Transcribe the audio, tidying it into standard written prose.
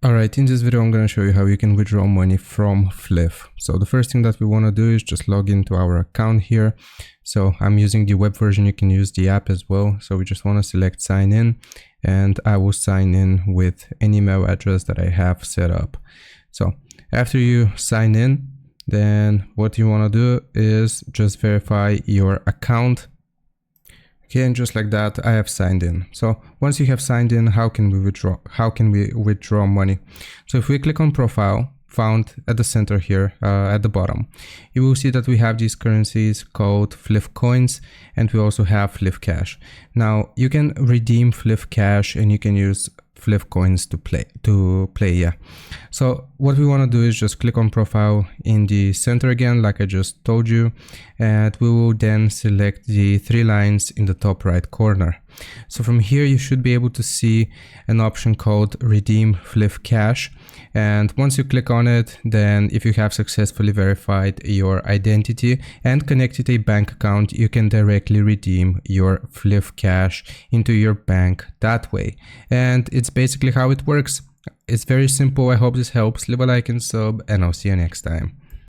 Alright, in this video I'm going to show you how you can withdraw money from Fliff. So the first thing that we want to do is just log into our account here. So I'm using the web version, you can use the app as well. So we just want to select sign in, and I will sign in with an email address that I have set up. So after you sign in, then what you want to do is just verify your account. Okay, and just like that, I have signed in. So once you have signed in, how can we withdraw money? So if we click on profile, found at the center here, at the bottom, you will see that we have these currencies called Fliff coins, and we also have Fliff cash. Now you can redeem Fliff cash and you can use Fliff coins to play, yeah. So what we want to do is just click on profile in the center again, like I just told you, and we will then select the three lines in the top right corner. So from here you should be able to see an option called redeem Fliff cash, and once you click on it, then if you have successfully verified your identity and connected a bank account, you can directly redeem your Fliff cash into your bank that way. And it's basically how it works. It's very simple. I hope this helps. Leave a like and sub, and I'll see you next time.